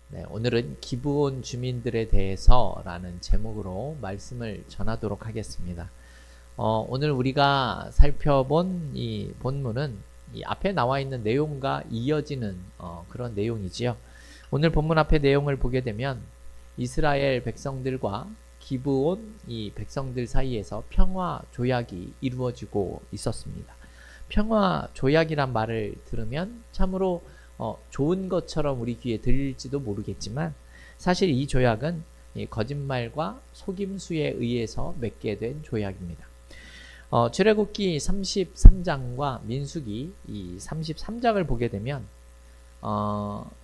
네, 오늘은 기브온 주민들에 대해서라는 제목으로 말씀을 전하도록 하겠습니다. 오늘 우리가 살펴본 이 본문은 이 앞에 나와 있는 내용과 이어지는 그런 내용이지요. 오늘 본문 앞에 내용을 보게 되면 이스라엘 백성들과 기브온 이 백성들 사이에서 평화 조약이 이루어지고 있었습니다. 평화 조약이란 말을 들으면 참으로 좋은 것처럼 우리 귀에 들릴지도 모르겠지만 사실 이 조약은 거짓말과 속임수에 의해서 맺게 된 조약입니다. 출애굽기 33장과 민수기 이 33장을 보게 되면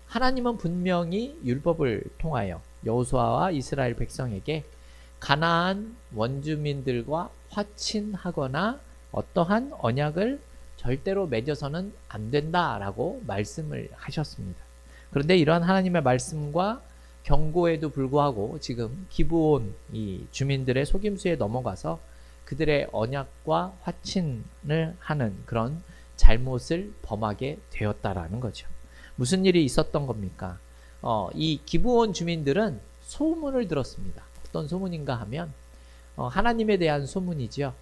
하나님은 분명히 율법을 통하여 여호수아와 이스라엘 백성에게 가나안 원주민들과 화친하거나 어떠한 언약을 절대로 맺어서는 안 된다라고 말씀을 하셨습니다. 그런데 이러한 하나님의 말씀과 경고에도 불구하고 지금 기브온 이 주민들의 속임수에 넘어가서 그들의 언약과 화친을 하는 그런 잘못을 범하게 되었다라는 거죠. 무슨 일이 있었던 겁니까? 이 기브온 주민들은 소문을 들었습니다. 어떤 소문인가 하면 하나님에 대한 소문이죠.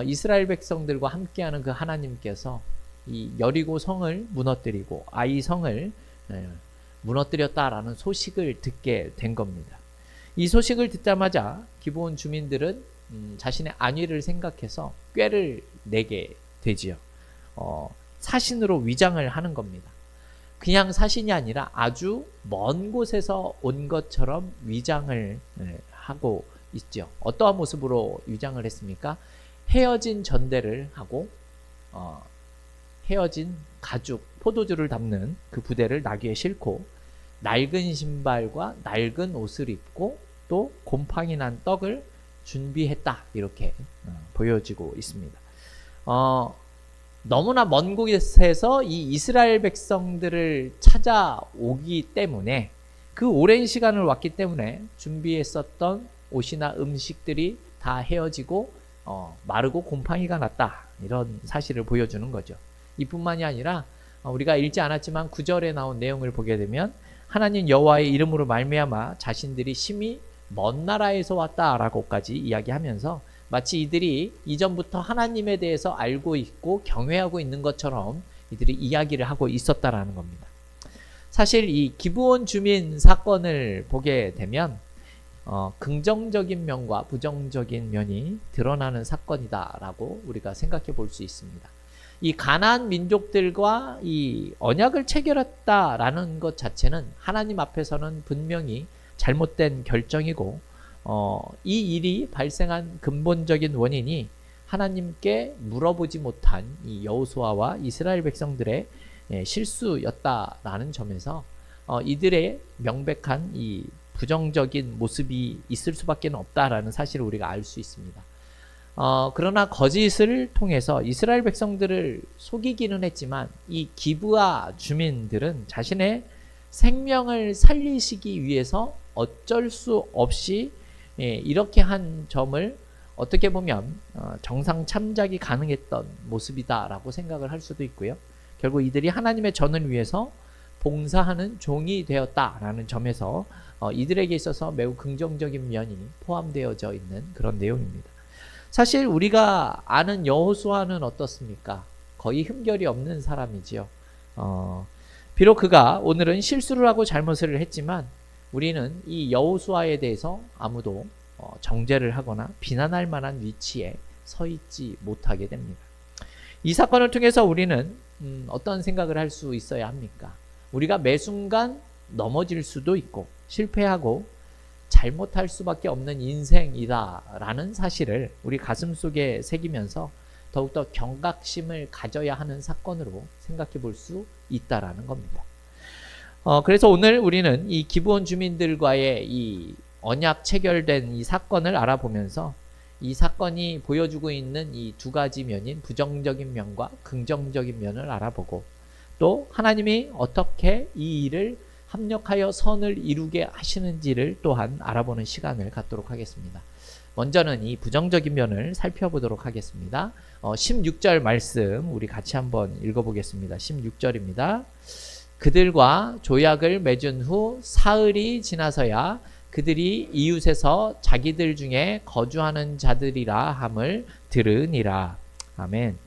이스라엘 백성들과 함께하는 그 하나님께서 이 여리고 성을 무너뜨리고 아이 성을 무너뜨렸다라는 소식을 듣게 된 겁니다. 이 소식을 듣자마자 기브온 주민들은 자신의 안위를 생각해서 꾀를 내게 되지요. 사신으로 위장을 하는 겁니다. 그냥 사신이 아니라 아주 먼 곳에서 온 것처럼 위장을 하고 있죠. 어떠한 모습으로 위장을 했습니까? 헤어진 전대를 하고 헤어진 가죽, 포도주를 담는 그 부대를 나귀에 싣고 낡은 신발과 낡은 옷을 입고 또 곰팡이 난 떡을 준비했다 이렇게 보여지고 있습니다. 너무나 먼 곳에서 이 이스라엘 백성들을 찾아오기 때문에 그 오랜 시간을 왔기 때문에 준비했었던 옷이나 음식들이 다 헤어지고 마르고 곰팡이가 났다 이런 사실을 보여주는 거죠. 이뿐만이 아니라 우리가 읽지 않았지만 9절에 나온 내용을 보게 되면 하나님 여호와의 이름으로 말미암아 자신들이 심히 먼 나라에서 왔다라고까지 이야기하면서 마치 이들이 이전부터 하나님에 대해서 알고 있고 경외하고 있는 것처럼 이들이 이야기를 하고 있었다라는 겁니다. 사실 이 기브온 주민 사건을 보게 되면 긍정적인 면과 부정적인 면이 드러나는 사건이다라고 우리가 생각해 볼 수 있습니다. 이 가나안 민족들과 이 언약을 체결했다라는 것 자체는 하나님 앞에서는 분명히 잘못된 결정이고 이 일이 발생한 근본적인 원인이 하나님께 물어보지 못한 이 여호수아와 이스라엘 백성들의 실수였다라는 점에서 이들의 명백한 이 부정적인 모습이 있을 수밖에 없다라는 사실을 우리가 알 수 있습니다. 그러나 거짓을 통해서 이스라엘 백성들을 속이기는 했지만 이 기브아 주민들은 자신의 생명을 살리시기 위해서 어쩔 수 없이 이렇게 한 점을 어떻게 보면 정상 참작이 가능했던 모습이다라고 생각을 할 수도 있고요. 결국 이들이 하나님의 전을 위해서 봉사하는 종이 되었다라는 점에서 이들에게 있어서 매우 긍정적인 면이 포함되어져 있는 그런 내용입니다. 사실 우리가 아는 여호수아는 어떻습니까? 거의 흠결이 없는 사람이지요. 비록 그가 오늘은 실수를 하고 잘못을 했지만 우리는 이 여호수아에 대해서 아무도 정죄를 하거나 비난할 만한 위치에 서 있지 못하게 됩니다. 이 사건을 통해서 우리는 어떤 생각을 할 수 있어야 합니까? 우리가 매 순간 넘어질 수도 있고 실패하고 잘못할 수밖에 없는 인생이다라는 사실을 우리 가슴 속에 새기면서 더욱더 경각심을 가져야 하는 사건으로 생각해 볼 수 있다라는 겁니다. 그래서 오늘 우리는 이 기브온 주민들과의 이 언약 체결된 이 사건을 알아보면서 이 사건이 보여주고 있는 이 두 가지 면인 부정적인 면과 긍정적인 면을 알아보고 또 하나님이 어떻게 이 일을 합력하여 선을 이루게 하시는지를 또한 알아보는 시간을 갖도록 하겠습니다. 먼저는 이 부정적인 면을 살펴보도록 하겠습니다. 16절 말씀 우리 같이 한번 읽어보겠습니다. 16절입니다. 그들과 조약을 맺은 후 사흘이 지나서야 그들이 이웃에서 자기들 중에 거주하는 자들이라 함을 들으니라. 아멘.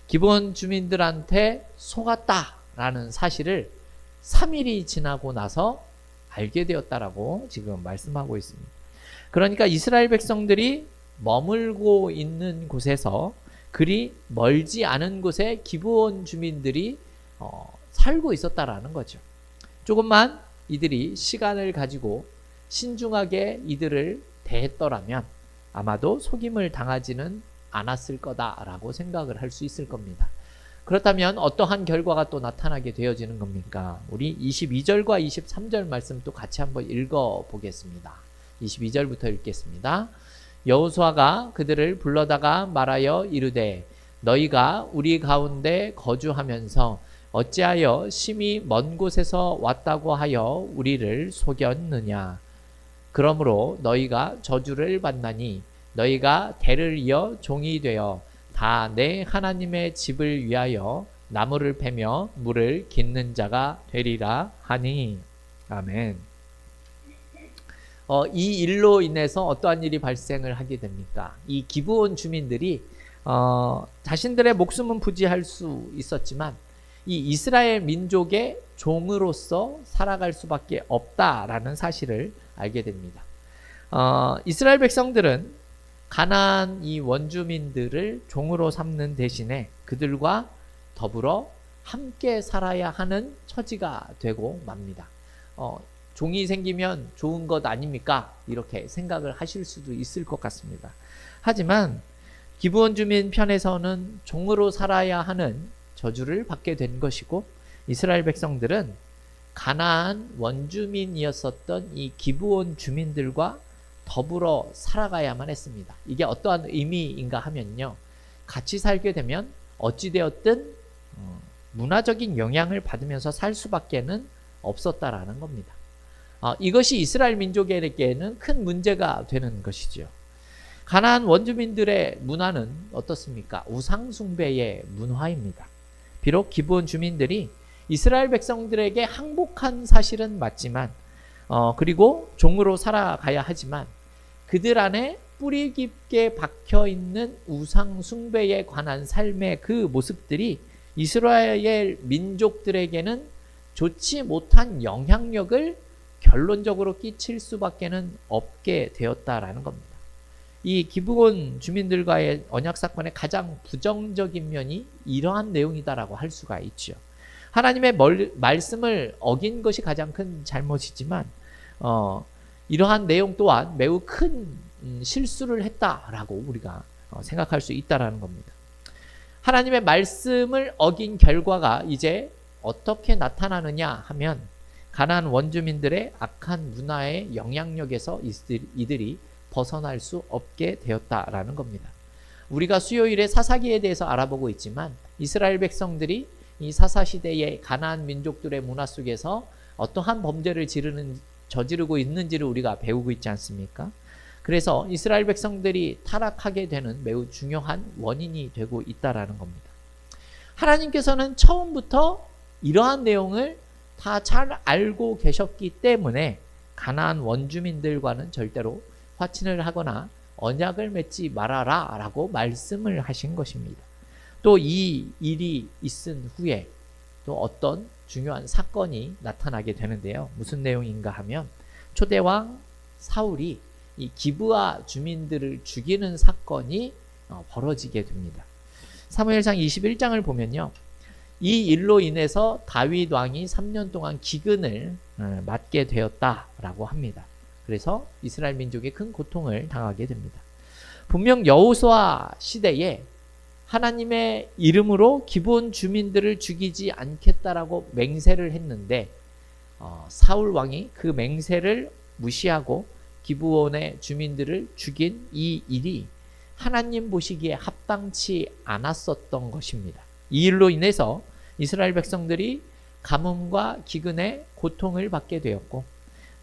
기브온 주민들한테 속았다라는 사실을 3일이 지나고 나서 알게 되었다라고 지금 말씀하고 있습니다. 그러니까 이스라엘 백성들이 머물고 있는 곳에서 그리 멀지 않은 곳에 기브온 주민들이 살고 있었다라는 거죠. 조금만 이들이 시간을 가지고 신중하게 이들을 대했더라면 아마도 속임을 당하지는 않았을 거다라고 생각을 할 수 있을 겁니다. 그렇다면 어떠한 결과가 또 나타나게 되어지는 겁니까? 우리 22절과 23절 말씀 또 같이 한번 읽어보겠습니다. 22절부터 읽겠습니다. 여호수아가 그들을 불러다가 말하여 이르되 너희가 우리 가운데 거주하면서 어찌하여 심히 먼 곳에서 왔다고 하여 우리를 속였느냐. 그러므로 너희가 저주를 받나니 너희가 대를 이어 종이 되어 다 내 하나님의 집을 위하여 나무를 패며 물을 깃는 자가 되리라 하니. 아멘. 이 일로 인해서 어떠한 일이 발생을 하게 됩니까? 이 기브온 주민들이 자신들의 목숨은 부지할 수 있었지만 이 이스라엘 민족의 종으로서 살아갈 수밖에 없다라는 사실을 알게 됩니다. 이스라엘 백성들은 가나안 이 원주민들을 종으로 삼는 대신에 그들과 더불어 함께 살아야 하는 처지가 되고 맙니다. 종이 생기면 좋은 것 아닙니까? 이렇게 생각을 하실 수도 있을 것 같습니다. 하지만 기브온 주민 편에서는 종으로 살아야 하는 저주를 받게 된 것이고 이스라엘 백성들은 가나안 원주민이었었던 이 기브온 주민들과 더불어 살아가야만 했습니다. 이게 어떠한 의미인가 하면요. 같이 살게 되면 어찌되었든 문화적인 영향을 받으면서 살 수밖에는 없었다라는 겁니다. 이것이 이스라엘 민족에게는 큰 문제가 되는 것이죠. 가나안 원주민들의 문화는 어떻습니까? 우상 숭배의 문화입니다. 비록 기브온 주민들이 이스라엘 백성들에게 항복한 사실은 맞지만 그리고 종으로 살아가야 하지만 그들 안에 뿌리 깊게 박혀있는 우상 숭배에 관한 삶의 그 모습들이 이스라엘 민족들에게는 좋지 못한 영향력을 결론적으로 끼칠 수밖에는 없게 되었다라는 겁니다. 이 기브온 주민들과의 언약 사건의 가장 부정적인 면이 이러한 내용이다라고 할 수가 있죠. 하나님의 말씀을 어긴 것이 가장 큰 잘못이지만 이러한 내용 또한 매우 큰 실수를 했다라고 우리가 생각할 수 있다라는 겁니다. 하나님의 말씀을 어긴 결과가 이제 어떻게 나타나느냐 하면 가나안 원주민들의 악한 문화의 영향력에서 이들이 벗어날 수 없게 되었다라는 겁니다. 우리가 수요일에 사사기에 대해서 알아보고 있지만 이스라엘 백성들이 이 사사시대의 가나안 민족들의 문화 속에서 어떠한 범죄를 저지르고 있는지를 우리가 배우고 있지 않습니까? 그래서 이스라엘 백성들이 타락하게 되는 매우 중요한 원인이 되고 있다라는 겁니다. 하나님께서는 처음부터 이러한 내용을 다 잘 알고 계셨기 때문에 가나안 원주민들과는 절대로 화친을 하거나 언약을 맺지 말아라 라고 말씀을 하신 것입니다. 또 이 일이 있은 후에 또 어떤 중요한 사건이 나타나게 되는데요. 무슨 내용인가 하면 초대왕 사울이 이 기브아 주민들을 죽이는 사건이 벌어지게 됩니다. 사무엘상 21장을 보면요. 이 일로 인해서 다윗 왕이 3년 동안 기근을 맞게 되었다라고 합니다. 그래서 이스라엘 민족이 큰 고통을 당하게 됩니다. 분명 여호수아 시대에 하나님의 이름으로 기브온 주민들을 죽이지 않겠다라고 맹세를 했는데 사울 왕이 그 맹세를 무시하고 기브온의 주민들을 죽인 이 일이 하나님 보시기에 합당치 않았었던 것입니다. 이 일로 인해서 이스라엘 백성들이 가뭄과 기근에 고통을 받게 되었고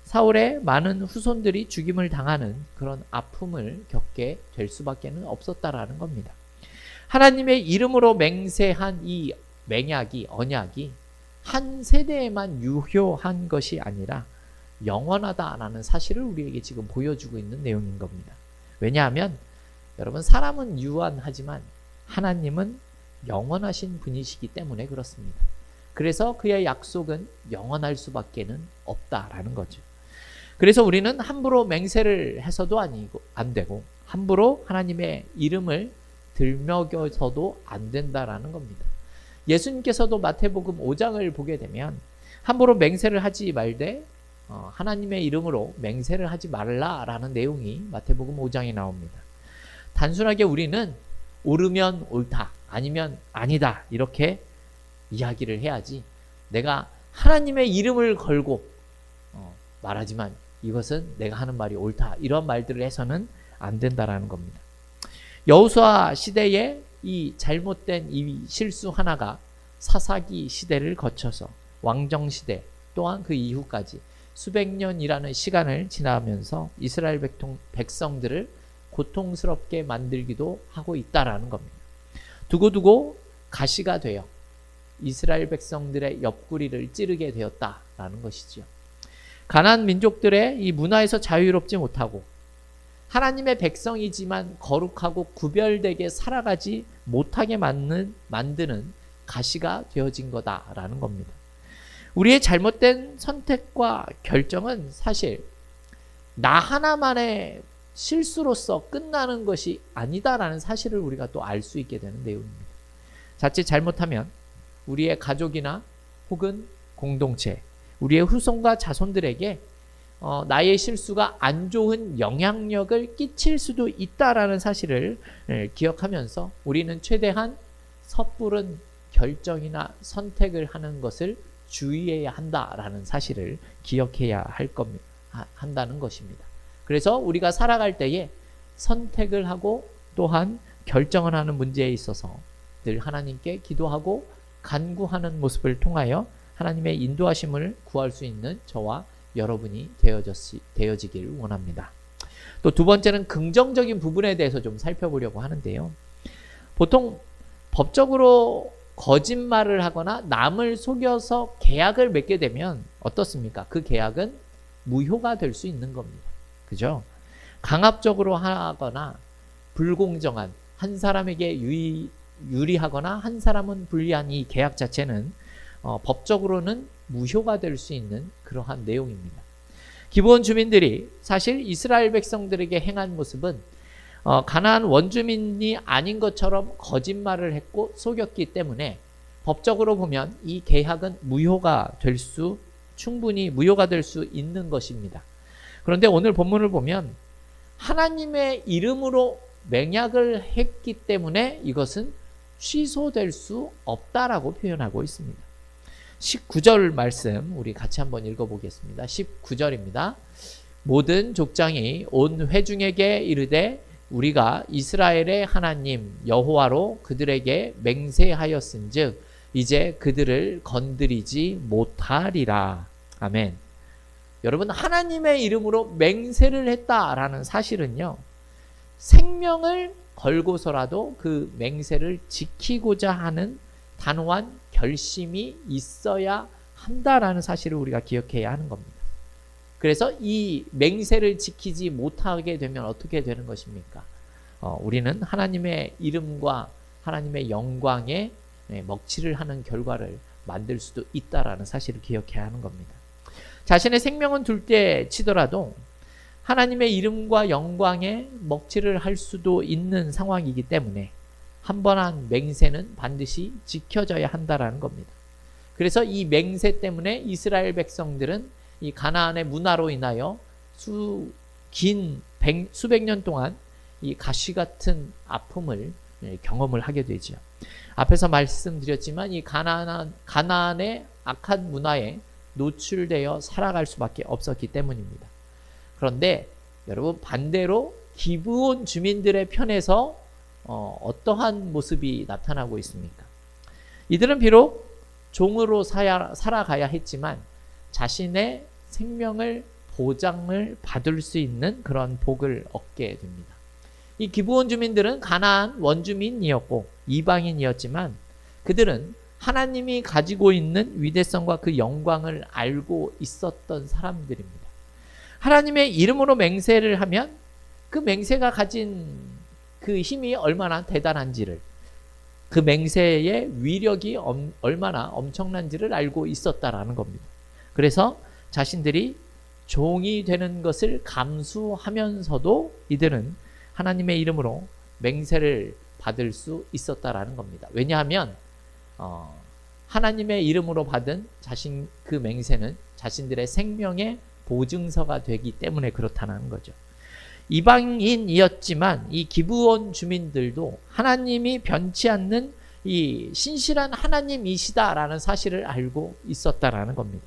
사울의 많은 후손들이 죽임을 당하는 그런 아픔을 겪게 될 수밖에 없었다라는 겁니다. 하나님의 이름으로 맹세한 이 맹약이 언약이 한 세대에만 유효한 것이 아니라 영원하다라는 사실을 우리에게 지금 보여주고 있는 내용인 겁니다. 왜냐하면 여러분, 사람은 유한하지만 하나님은 영원하신 분이시기 때문에 그렇습니다. 그래서 그의 약속은 영원할 수밖에는 없다라는 거죠. 그래서 우리는 함부로 맹세를 해서도 안 되고 함부로 하나님의 이름을 들먹여서도 안 된다라는 겁니다. 예수님께서도 마태복음 5장을 보게 되면 함부로 맹세를 하지 말되 하나님의 이름으로 맹세를 하지 말라라는 내용이 마태복음 5장에 나옵니다. 단순하게 우리는 옳으면 옳다, 아니면 아니다 이렇게 이야기를 해야지, 내가 하나님의 이름을 걸고 말하지만 이것은 내가 하는 말이 옳다 이런 말들을 해서는 안 된다라는 겁니다. 여호수아 시대에 이 잘못된 이 실수 하나가 사사기 시대를 거쳐서 왕정 시대 또한 그 이후까지 수백 년이라는 시간을 지나면서 이스라엘 백성들을 고통스럽게 만들기도 하고 있다라는 겁니다. 두고두고 가시가 되어 이스라엘 백성들의 옆구리를 찌르게 되었다라는 것이지요. 가나안 민족들의 이 문화에서 자유롭지 못하고 하나님의 백성이지만 거룩하고 구별되게 살아가지 못하게 만드는 가시가 되어진 거다라는 겁니다. 우리의 잘못된 선택과 결정은 사실 나 하나만의 실수로서 끝나는 것이 아니다라는 사실을 우리가 또 알 수 있게 되는 내용입니다. 자칫 잘못하면 우리의 가족이나 혹은 공동체, 우리의 후손과 자손들에게 나의 실수가 안 좋은 영향력을 끼칠 수도 있다라는 사실을 기억하면서 우리는 최대한 섣부른 결정이나 선택을 하는 것을 주의해야 한다라는 사실을 기억해야 한다는 것입니다. 그래서 우리가 살아갈 때에 선택을 하고 또한 결정을 하는 문제에 있어서 늘 하나님께 기도하고 간구하는 모습을 통하여 하나님의 인도하심을 구할 수 있는 저와 여러분이 되어지길 원합니다. 또 두 번째는 긍정적인 부분에 대해서 좀 살펴보려고 하는데요. 보통 법적으로 거짓말을 하거나 남을 속여서 계약을 맺게 되면 어떻습니까? 그 계약은 무효가 될 수 있는 겁니다. 그죠? 강압적으로 하거나 불공정한, 한 사람에게 유리하거나 한 사람은 불리한 이 계약 자체는 법적으로는 무효가 될 수 있는 그러한 내용입니다. 기브온 주민들이 사실 이스라엘 백성들에게 행한 모습은 가나안 원주민이 아닌 것처럼 거짓말을 했고 속였기 때문에 법적으로 보면 이 계약은 충분히 무효가 될 수 있는 것입니다. 그런데 오늘 본문을 보면 하나님의 이름으로 맹약을 했기 때문에 이것은 취소될 수 없다라고 표현하고 있습니다. 19절 말씀 우리 같이 한번 읽어보겠습니다. 19절입니다. 모든 족장이 온 회중에게 이르되 우리가 이스라엘의 하나님 여호와로 그들에게 맹세하였은즉 이제 그들을 건드리지 못하리라. 아멘. 여러분, 하나님의 이름으로 맹세를 했다라는 사실은요, 생명을 걸고서라도 그 맹세를 지키고자 하는 단호한 결심이 있어야 한다라는 사실을 우리가 기억해야 하는 겁니다. 그래서 이 맹세를 지키지 못하게 되면 어떻게 되는 것입니까? 우리는 하나님의 이름과 하나님의 영광에 먹칠을 하는 결과를 만들 수도 있다라는 사실을 기억해야 하는 겁니다. 자신의 생명은 둘째 치더라도 하나님의 이름과 영광에 먹칠을 할 수도 있는 상황이기 때문에 한 번 한 맹세는 반드시 지켜져야 한다라는 겁니다. 그래서 이 맹세 때문에 이스라엘 백성들은 이 가나안의 문화로 인하여 수백 년 동안 이 가시 같은 아픔을 경험을 하게 되죠. 앞에서 말씀드렸지만 이 가나안의 악한 문화에 노출되어 살아갈 수밖에 없었기 때문입니다. 그런데 여러분, 반대로 기브온 주민들의 편에서 어떠한 모습이 나타나고 있습니까? 이들은 비록 종으로 살아가야 했지만 자신의 생명을 보장을 받을 수 있는 그런 복을 얻게 됩니다. 이 기브온 주민들은 가나안 원주민이었고 이방인이었지만 그들은 하나님이 가지고 있는 위대성과 그 영광을 알고 있었던 사람들입니다. 하나님의 이름으로 맹세를 하면 그 맹세가 가진 그 힘이 얼마나 대단한지를, 그 맹세의 위력이 얼마나 엄청난지를 알고 있었다라는 겁니다. 그래서 자신들이 종이 되는 것을 감수하면서도 이들은 하나님의 이름으로 맹세를 받을 수 있었다라는 겁니다. 왜냐하면 하나님의 이름으로 받은 그 맹세는 자신들의 생명의 보증서가 되기 때문에 그렇다는 거죠. 이방인이었지만 이 기브온 주민들도 하나님이 변치 않는 이 신실한 하나님이시다라는 사실을 알고 있었다라는 겁니다.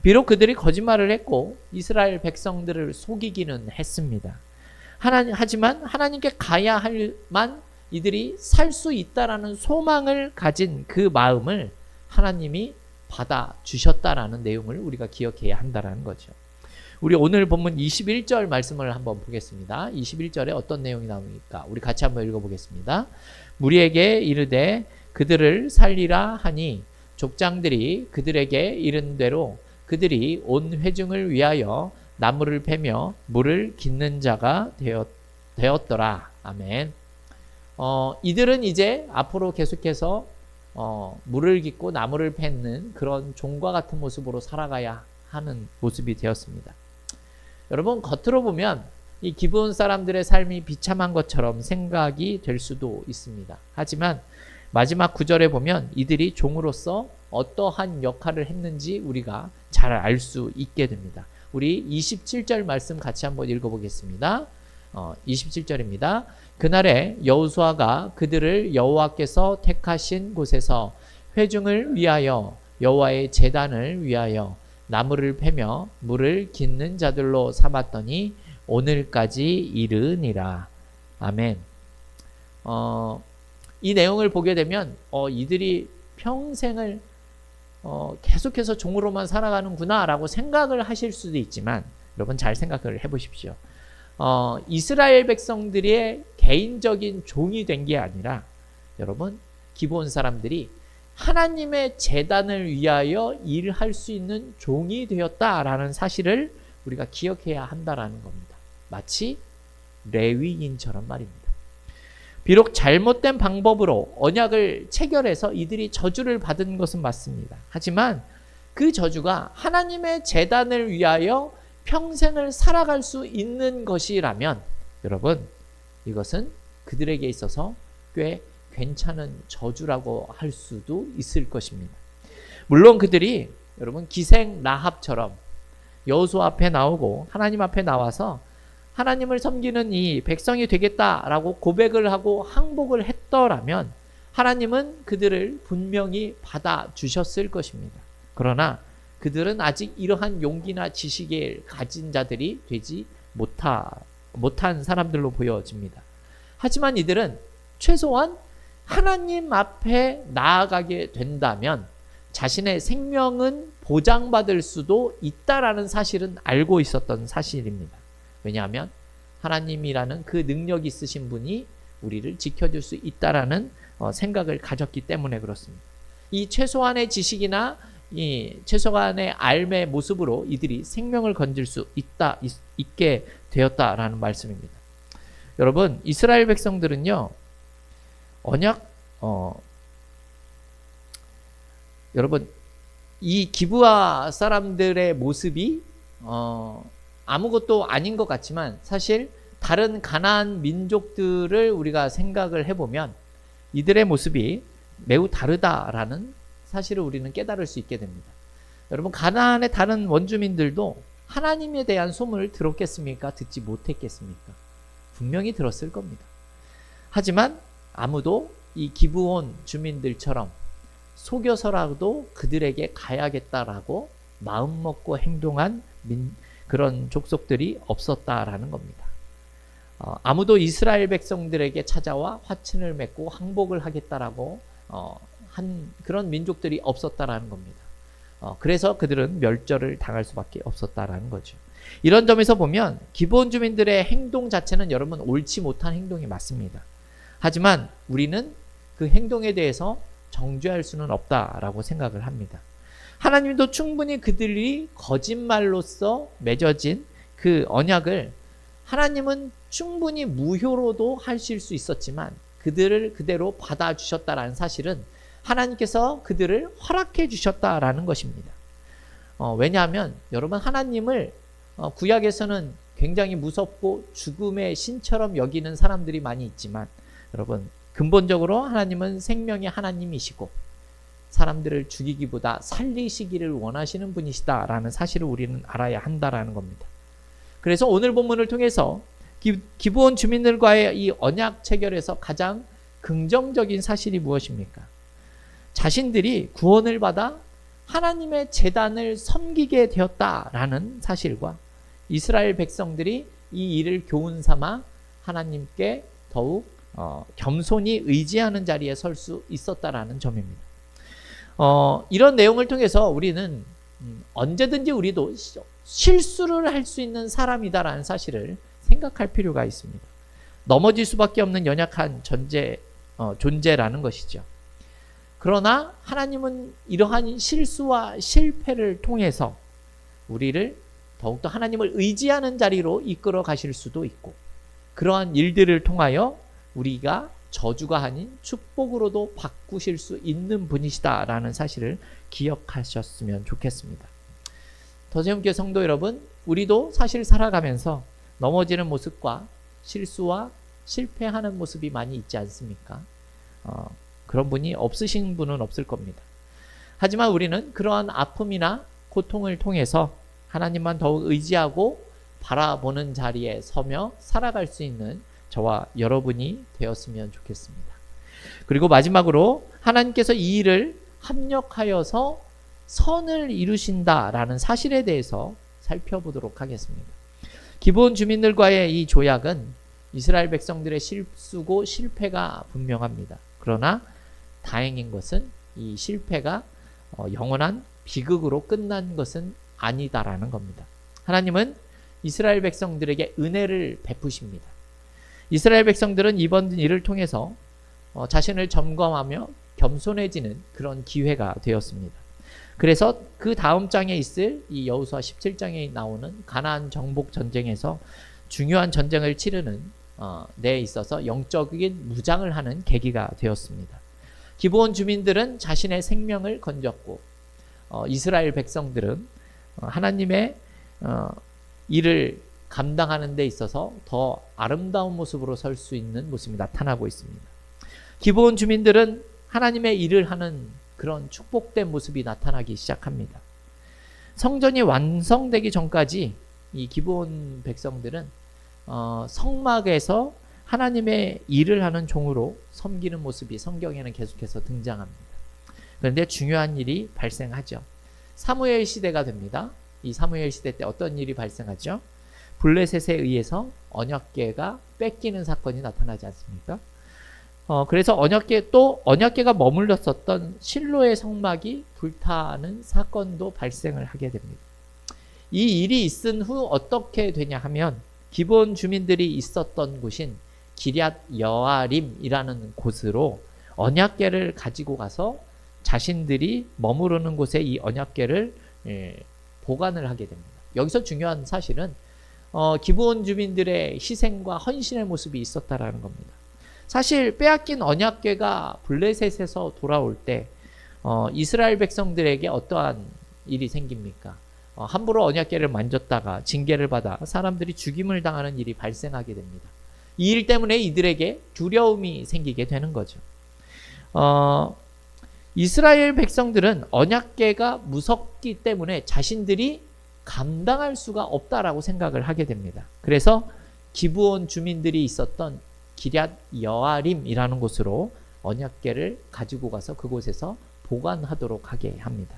비록 그들이 거짓말을 했고 이스라엘 백성들을 속이기는 했습니다. 하지만 하나님께 가야 할 만 이들이 살 수 있다라는 소망을 가진 그 마음을 하나님이 받아주셨다라는 내용을 우리가 기억해야 한다는 거죠. 우리 오늘 본문 21절 말씀을 한번 보겠습니다. 21절에 어떤 내용이 나옵니까? 우리 같이 한번 읽어보겠습니다. 무리에게 이르되 그들을 살리라 하니 족장들이 그들에게 이른 대로 그들이 온 회중을 위하여 나무를 패며 물을 깃는 자가 되었더라. 아멘. 이들은 이제 앞으로 계속해서 물을 깃고 나무를 패는 그런 종과 같은 모습으로 살아가야 하는 모습이 되었습니다. 여러분, 겉으로 보면 이 기브온 사람들의 삶이 비참한 것처럼 생각이 될 수도 있습니다. 하지만 마지막 구절에 보면 이들이 종으로서 어떠한 역할을 했는지 우리가 잘 알 수 있게 됩니다. 우리 27절 말씀 같이 한번 읽어보겠습니다. 27절입니다. 그날에 여호수아가 그들을 여호와께서 택하신 곳에서 회중을 위하여 여호와의 제단을 위하여 나무를 패며 물을 깃는 자들로 삼았더니 오늘까지 이르니라. 아멘. 이 내용을 보게 되면 이들이 평생을 계속해서 종으로만 살아가는구나 라고 생각을 하실 수도 있지만 여러분 잘 생각을 해보십시오. 이스라엘 백성들의 개인적인 종이 된 게 아니라 여러분 기브온 사람들이 하나님의 제단을 위하여 일할 수 있는 종이 되었다라는 사실을 우리가 기억해야 한다라는 겁니다. 마치 레위인처럼 말입니다. 비록 잘못된 방법으로 언약을 체결해서 이들이 저주를 받은 것은 맞습니다. 하지만 그 저주가 하나님의 제단을 위하여 평생을 살아갈 수 있는 것이라면 여러분 이것은 그들에게 있어서 꽤 괜찮은 저주라고 할 수도 있을 것입니다. 물론 그들이 여러분 기생 라합처럼 여호수아 앞에 나오고 하나님 앞에 나와서 하나님을 섬기는 이 백성이 되겠다라고 고백을 하고 항복을 했더라면 하나님은 그들을 분명히 받아주셨을 것입니다. 그러나 그들은 아직 이러한 용기나 지식을 가진 자들이 되지 못한 사람들로 보여집니다. 하지만 이들은 최소한 하나님 앞에 나아가게 된다면 자신의 생명은 보장받을 수도 있다라는 사실은 알고 있었던 사실입니다. 왜냐하면 하나님이라는 그 능력이 있으신 분이 우리를 지켜줄 수 있다라는 생각을 가졌기 때문에 그렇습니다. 이 최소한의 지식이나 이 최소한의 삶의 모습으로 이들이 생명을 건질 수 있게 되었다라는 말씀입니다. 여러분, 이스라엘 백성들은요, 여러분, 이 기브아 사람들의 모습이 아무것도 아닌 것 같지만 사실 다른 가나안 민족들을 우리가 생각을 해보면 이들의 모습이 매우 다르다라는 사실을 우리는 깨달을 수 있게 됩니다. 여러분, 가나안의 다른 원주민들도 하나님에 대한 소문을 들었겠습니까? 듣지 못했겠습니까? 분명히 들었을 겁니다. 하지만 아무도 이 기브온 주민들처럼 속여서라도 그들에게 가야겠다라고 마음먹고 행동한 그런 족속들이 없었다라는 겁니다. 아무도 이스라엘 백성들에게 찾아와 화친을 맺고 항복을 하겠다라고 한 그런 민족들이 없었다라는 겁니다. 그래서 그들은 멸절을 당할 수밖에 없었다라는 거죠. 이런 점에서 보면 기브온 주민들의 행동 자체는 여러분 옳지 못한 행동이 맞습니다. 하지만 우리는 그 행동에 대해서 정죄할 수는 없다라고 생각을 합니다. 하나님도 충분히 그들이 거짓말로서 맺어진 그 언약을 하나님은 충분히 무효로도 하실 수 있었지만 그들을 그대로 받아주셨다라는 사실은 하나님께서 그들을 허락해 주셨다라는 것입니다. 왜냐하면 여러분, 하나님을 구약에서는 굉장히 무섭고 죽음의 신처럼 여기는 사람들이 많이 있지만, 여러분, 근본적으로 하나님은 생명의 하나님이시고 사람들을 죽이기보다 살리시기를 원하시는 분이시다라는 사실을 우리는 알아야 한다라는 겁니다. 그래서 오늘 본문을 통해서 기브온 주민들과의 이 언약 체결에서 가장 긍정적인 사실이 무엇입니까? 자신들이 구원을 받아 하나님의 제단을 섬기게 되었다라는 사실과 이스라엘 백성들이 이 일을 교훈 삼아 하나님께 더욱 겸손히 의지하는 자리에 설 수 있었다라는 점입니다. 이런 내용을 통해서 우리는 언제든지 우리도 실수를 할 수 있는 사람이다라는 사실을 생각할 필요가 있습니다. 넘어질 수밖에 없는 연약한 존재라는 것이죠. 그러나 하나님은 이러한 실수와 실패를 통해서 우리를 더욱더 하나님을 의지하는 자리로 이끌어 가실 수도 있고, 그러한 일들을 통하여 우리가 저주가 아닌 축복으로도 바꾸실 수 있는 분이시다라는 사실을 기억하셨으면 좋겠습니다. 더세움교회 성도 여러분, 우리도 사실 살아가면서 넘어지는 모습과 실수와 실패하는 모습이 많이 있지 않습니까? 그런 분이 없으신 분은 없을 겁니다. 하지만 우리는 그러한 아픔이나 고통을 통해서 하나님만 더욱 의지하고 바라보는 자리에 서며 살아갈 수 있는 저와 여러분이 되었으면 좋겠습니다. 그리고 마지막으로 하나님께서 이 일을 합력하여서 선을 이루신다라는 사실에 대해서 살펴보도록 하겠습니다. 기브온 주민들과의 이 조약은 이스라엘 백성들의 실수고 실패가 분명합니다. 그러나 다행인 것은 이 실패가 영원한 비극으로 끝난 것은 아니다라는 겁니다. 하나님은 이스라엘 백성들에게 은혜를 베푸십니다. 이스라엘 백성들은 이번 일을 통해서 자신을 점검하며 겸손해지는 그런 기회가 되었습니다. 그래서 그 다음 장에 있을 이 여호수아 17장에 나오는 가나안 정복 전쟁에서 중요한 전쟁을 치르는 데 있어서 영적인 무장을 하는 계기가 되었습니다. 기브온 주민들은 자신의 생명을 건졌고 이스라엘 백성들은 하나님의 일을 감당하는 데 있어서 더 아름다운 모습으로 설 수 있는 모습이 나타나고 있습니다. 기브온 주민들은 하나님의 일을 하는 그런 축복된 모습이 나타나기 시작합니다. 성전이 완성되기 전까지 이 기브온 백성들은 성막에서 하나님의 일을 하는 종으로 섬기는 모습이 성경에는 계속해서 등장합니다. 그런데 중요한 일이 발생하죠. 사무엘 시대가 됩니다. 이 사무엘 시대 때 어떤 일이 발생하죠? 블레셋에 의해서 언약궤가 뺏기는 사건이 나타나지 않습니까? 그래서 언약궤가 머물렀었던 실로의 성막이 불타는 사건도 발생을 하게 됩니다. 이 일이 있은 후 어떻게 되냐 하면 기브온 주민들이 있었던 곳인 기럇 여아림이라는 곳으로 언약궤를 가지고 가서 자신들이 머무르는 곳에 이 언약궤를 보관을 하게 됩니다. 여기서 중요한 사실은 기브온 주민들의 희생과 헌신의 모습이 있었다라는 겁니다. 사실 빼앗긴 언약궤가 블레셋에서 돌아올 때 이스라엘 백성들에게 어떠한 일이 생깁니까? 함부로 언약궤를 만졌다가 징계를 받아 사람들이 죽임을 당하는 일이 발생하게 됩니다. 이 일 때문에 이들에게 두려움이 생기게 되는 거죠. 이스라엘 백성들은 언약궤가 무섭기 때문에 자신들이 감당할 수가 없다라고 생각을 하게 됩니다. 그래서 기브온 주민들이 있었던 기럇 여아림이라는 곳으로 언약궤를 가지고 가서 그곳에서 보관하도록 하게 합니다.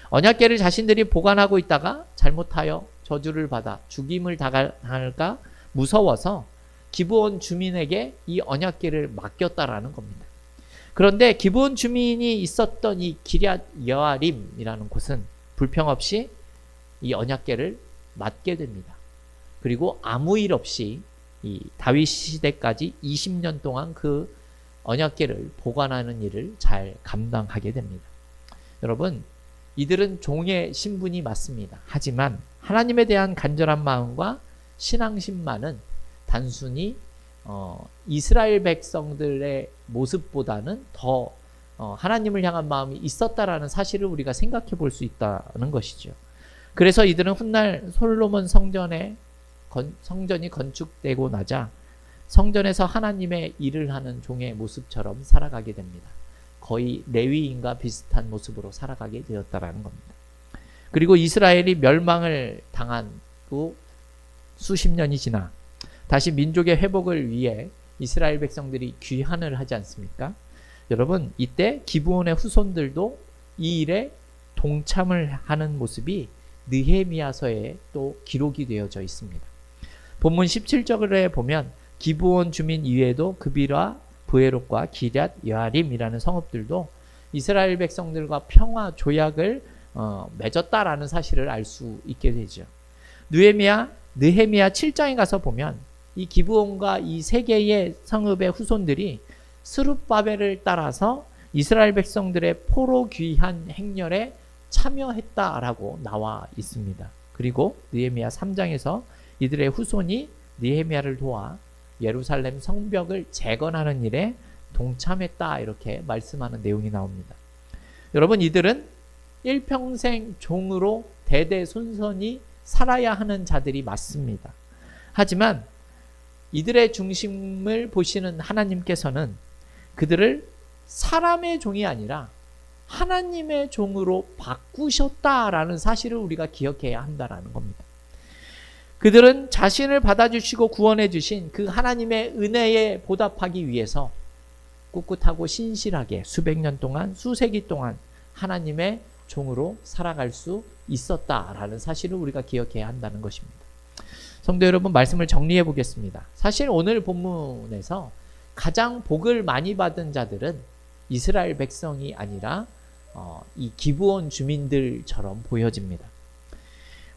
언약궤를 자신들이 보관하고 있다가 잘못하여 저주를 받아 죽임을 당할까 무서워서 기브온 주민에게 이 언약궤를 맡겼다라는 겁니다. 그런데 기브온 주민이 있었던 이 기럇 여아림이라는 곳은 불평 없이 이 언약궤를 맡게 됩니다. 그리고 아무 일 없이 이 다윗 시대까지 20년 동안 그 언약궤를 보관하는 일을 잘 감당하게 됩니다. 여러분, 이들은 종의 신분이 맞습니다. 하지만 하나님에 대한 간절한 마음과 신앙심만은 단순히 이스라엘 백성들의 모습보다는 더 하나님을 향한 마음이 있었다라는 사실을 우리가 생각해 볼 수 있다는 것이죠. 그래서 이들은 훗날 솔로몬 성전이 건축되고 나자 성전에서 하나님의 일을 하는 종의 모습처럼 살아가게 됩니다. 거의 레위인과 비슷한 모습으로 살아가게 되었다라는 겁니다. 그리고 이스라엘이 멸망을 당한 후 수십 년이 지나 다시 민족의 회복을 위해 이스라엘 백성들이 귀환을 하지 않습니까? 여러분, 이때 기브온의 후손들도 이 일에 동참을 하는 모습이 느헤미야서에 또 기록이 되어져 있습니다. 본문 17절에 보면 기브온 주민 이외에도 그비라, 브에롯과 기럇 여아림이라는 성읍들도 이스라엘 백성들과 평화 조약을 맺었다라는 사실을 알 수 있게 되죠. 느헤미야 7장에 가서 보면 이 기브온과 이 세 개의 성읍의 후손들이 스룹바벨을 따라서 이스라엘 백성들의 포로 귀환 행렬에 참여했다라고 나와 있습니다. 그리고 느헤미야 3장에서 이들의 후손이 느헤미야를 도와 예루살렘 성벽을 재건하는 일에 동참했다, 이렇게 말씀하는 내용이 나옵니다. 여러분, 이들은 일평생 종으로 대대손손이 살아야 하는 자들이 맞습니다. 하지만 이들의 중심을 보시는 하나님께서는 그들을 사람의 종이 아니라 하나님의 종으로 바꾸셨다라는 사실을 우리가 기억해야 한다라는 겁니다. 그들은 자신을 받아주시고 구원해 주신 그 하나님의 은혜에 보답하기 위해서 꿋꿋하고 신실하게 수백 년 동안, 수세기 동안 하나님의 종으로 살아갈 수 있었다라는 사실을 우리가 기억해야 한다는 것입니다. 성도 여러분, 말씀을 정리해 보겠습니다. 사실 오늘 본문에서 가장 복을 많이 받은 자들은 이스라엘 백성이 아니라 이 기브온 주민들처럼 보여집니다.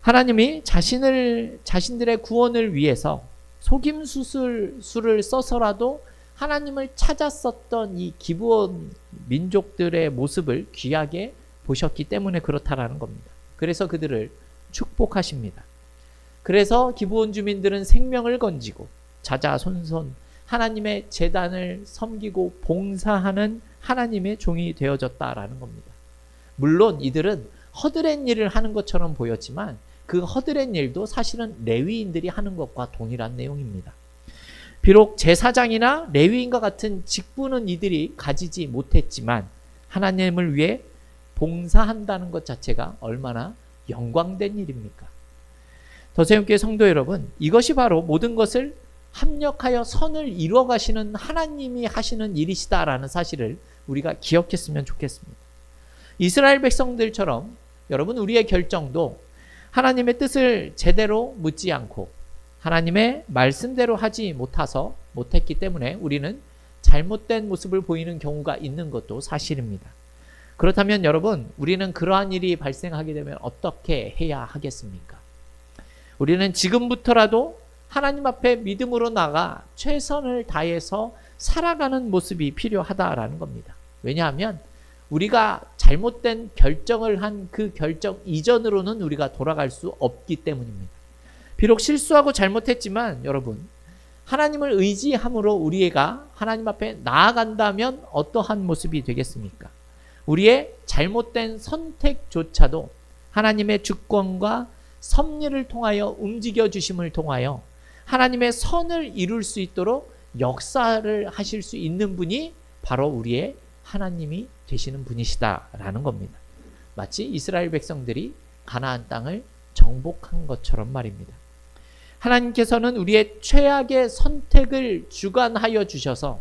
하나님이 자신들의 구원을 위해서 속임수를 써서라도 하나님을 찾았었던 이 기브온 민족들의 모습을 귀하게 보셨기 때문에 그렇다라는 겁니다. 그래서 그들을 축복하십니다. 그래서 기브온 주민들은 생명을 건지고 자자손손 하나님의 제단을 섬기고 봉사하는 하나님의 종이 되어졌다라는 겁니다. 물론 이들은 허드렛 일을 하는 것처럼 보였지만 그 허드렛 일도 사실은 레위인들이 하는 것과 동일한 내용입니다. 비록 제사장이나 레위인과 같은 직분은 이들이 가지지 못했지만 하나님을 위해 봉사한다는 것 자체가 얼마나 영광된 일입니까? 더세움교회 성도 여러분, 이것이 바로 모든 것을 합력하여 선을 이루어 가시는 하나님이 하시는 일이시다라는 사실을 우리가 기억했으면 좋겠습니다. 이스라엘 백성들처럼 여러분, 우리의 결정도 하나님의 뜻을 제대로 묻지 않고 하나님의 말씀대로 하지 못했기 때문에 우리는 잘못된 모습을 보이는 경우가 있는 것도 사실입니다. 그렇다면 여러분, 우리는 그러한 일이 발생하게 되면 어떻게 해야 하겠습니까? 우리는 지금부터라도 하나님 앞에 믿음으로 나가 최선을 다해서 살아가는 모습이 필요하다라는 겁니다. 왜냐하면 우리가 잘못된 결정을 한 그 결정 이전으로는 우리가 돌아갈 수 없기 때문입니다. 비록 실수하고 잘못했지만 여러분, 하나님을 의지함으로 우리가 하나님 앞에 나아간다면 어떠한 모습이 되겠습니까? 우리의 잘못된 선택조차도 하나님의 주권과 섭리를 통하여 움직여 주심을 통하여 하나님의 선을 이룰 수 있도록 역사를 하실 수 있는 분이 바로 우리의 하나님이 되시는 분이시다라는 겁니다. 마치 이스라엘 백성들이 가나안 땅을 정복한 것처럼 말입니다. 하나님께서는 우리의 최악의 선택을 주관하여 주셔서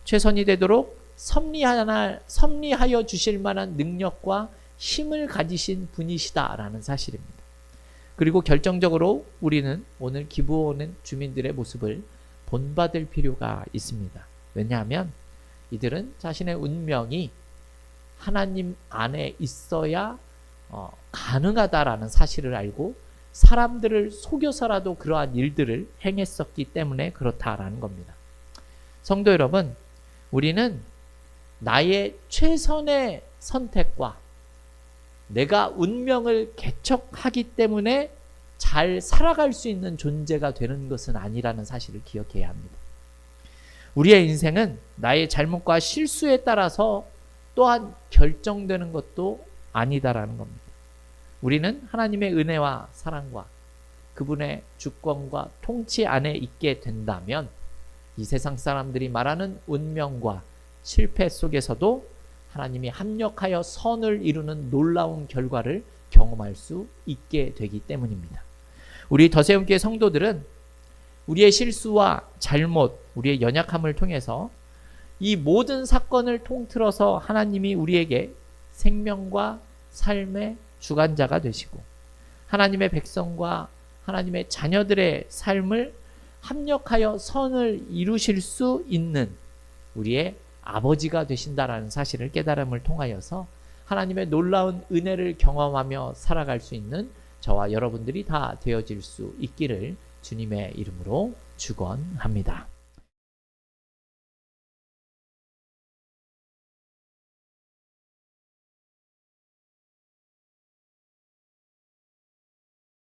최선이 되도록 섭리하여 주실 만한 능력과 힘을 가지신 분이시다라는 사실입니다. 그리고 결정적으로 우리는 오늘 기브온 주민들의 모습을 본받을 필요가 있습니다. 왜냐하면 이들은 자신의 운명이 하나님 안에 있어야 가능하다라는 사실을 알고 사람들을 속여서라도 그러한 일들을 행했었기 때문에 그렇다라는 겁니다. 성도 여러분, 우리는 나의 최선의 선택과 내가 운명을 개척하기 때문에 잘 살아갈 수 있는 존재가 되는 것은 아니라는 사실을 기억해야 합니다. 우리의 인생은 나의 잘못과 실수에 따라서 또한 결정되는 것도 아니다라는 겁니다. 우리는 하나님의 은혜와 사랑과 그분의 주권과 통치 안에 있게 된다면 이 세상 사람들이 말하는 운명과 실패 속에서도 하나님이 합력하여 선을 이루는 놀라운 결과를 경험할 수 있게 되기 때문입니다. 우리 더세움교회 성도들은 우리의 실수와 잘못, 우리의 연약함을 통해서 이 모든 사건을 통틀어서 하나님이 우리에게 생명과 삶의 주관자가 되시고 하나님의 백성과 하나님의 자녀들의 삶을 합력하여 선을 이루실 수 있는 우리의 아버지가 되신다라는 사실을 깨달음을 통하여서 하나님의 놀라운 은혜를 경험하며 살아갈 수 있는 저와 여러분들이 다 되어질 수 있기를 주님의 이름으로 축원합니다.